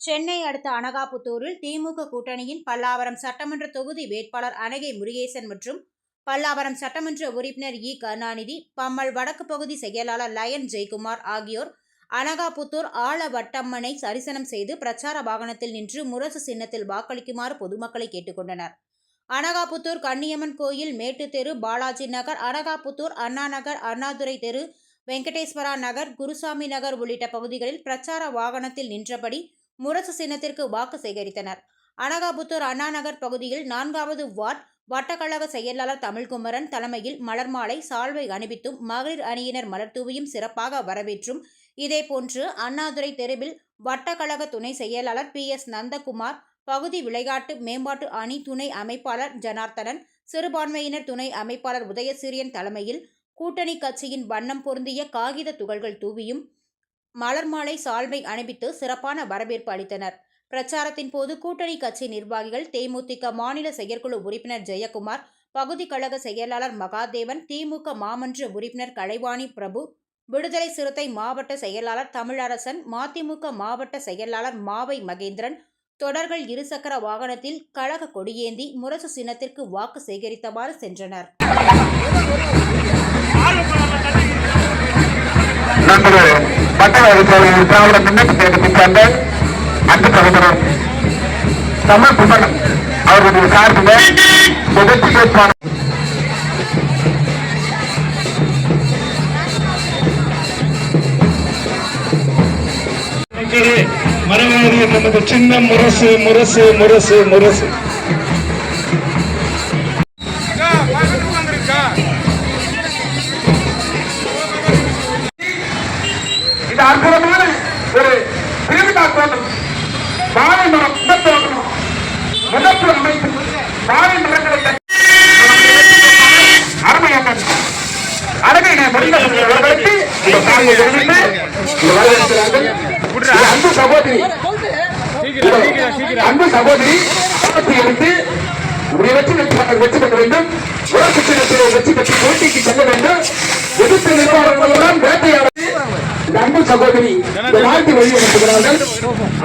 சென்னை அடுத்த அனகாபுத்தூரில் திமுக கூட்டணியின் பல்லாவரம் சட்டமன்ற தொகுதி வேட்பாளர் அனகை முருகேசன் மற்றும் பல்லாவரம் சட்டமன்ற உறுப்பினர் இ கருணாநிதி, பம்மல் வடக்கு பகுதி செயலாளர் லயன் ஜெயக்குமார் ஆகியோர் அனகாபுத்தூர் ஆலவட்டம்மனை தரிசனம் செய்து பிரச்சார வாகனத்தில் நின்று முரசு சின்னத்தில் வாக்களிக்குமாறு பொதுமக்களை கேட்டுக்கொண்டனர். அனகாபுத்தூர் கன்னியம்மன் கோயில், மேட்டுத்தெரு, பாலாஜி நகர், அனகாபுத்தூர், அண்ணா நகர், அண்ணாதுரை தெரு, வெங்கடேஸ்வரா நகர், குருசாமி நகர் உள்ளிட்ட பகுதிகளில் பிரச்சார வாகனத்தில் நின்றபடி முரசு சின்னத்திற்கு வாக்கு சேகரித்தனர். அனகாபுத்தூர் அண்ணா நகர் பகுதியில் 4வது வார்டு வட்டக்கழக செயலாளர் தமிழ்குமரன் தலைமையில் மலர் மாலை, சால்வை அணிவித்தும் மகளிர் அணியினர் மலர் தூவியும் சிறப்பாக வரவேற்றும், இதேபோன்று அண்ணாதுரை தெருவில் வட்டக்கழக துணை செயலாளர் PS நந்தகுமார், பகுதி விளையாட்டு மேம்பாட்டு அணி துணை அமைப்பாளர் ஜனார்த்தனன், சிறுபான்மையினர் துணை அமைப்பாளர் உதயசூரியன் தலைமையில் கூட்டணி கட்சியின் வண்ணம் பொருந்திய காகித துகள்கள் தூவியும் மலர் மாலை, சால்வை அணிவித்து சிறப்பான வரவேற்பு அளித்தனர். பிரச்சாரத்தின் போது கூட்டணி கட்சி நிர்வாகிகள், தேமுதிக மாநில செயற்குழு உறுப்பினர் ஜெயக்குமார், பகுதி கழக செயலாளர் மகாதேவன், திமுக மாமன்ற உறுப்பினர் கலைவாணி பிரபு, விடுதலை சிறுத்தை மாவட்ட செயலாளர் தமிழரசன், மதிமுக மாவட்ட செயலாளர் மாவை மகேந்திரன் தொடர்கள் இருசக்கர வாகனத்தில் கழக கொடியேந்தி முரசு சின்னத்திற்கு வாக்கு சேகரித்தவாறு சென்றனர். அவர்களுடைய சார்பில் முதற்சி கேட்பார் மரவாரிய நமது சின்னம் முரசு முரசு முரசு முரசு. இது அற்புதமான ஒரு திருவிழா தோட்டம். வாழை மரம் முதற்று அமைப்பு வாழை மரங்களை அருமையாக அழகை அவர்களுக்கு அன்பு சகோதரி எடுத்து வெற்றி பெற வேண்டும். உலக சின்னத்தில் வெற்றி பெற்று போட்டிக்கு செல்ல வேண்டும். எதிர்த்து நிர்வாகங்களுடன் வேட்டையாடுவது இந்த அன்பு சகோதரி வாழ்த்து வழிநடத்துகிறார்கள்.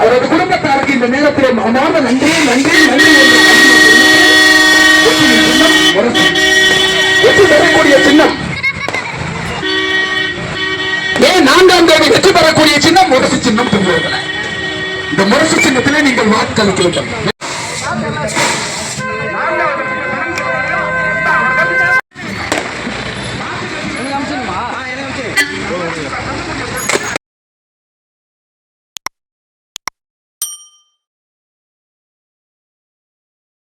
அவரது குடும்பத்தாருக்கு இந்த நேரத்தில் மனமார்ந்த நன்றி நன்றி நன்றி. வெற்றி பெறக்கூடிய சின்னம், மே 4ஆம் தேதி வெற்றி பெறக்கூடிய சின்னம் முரசு சின்னம். இந்த முரசு சின்னத்திலே நீங்கள் வாக்களிக்க வேண்டும்.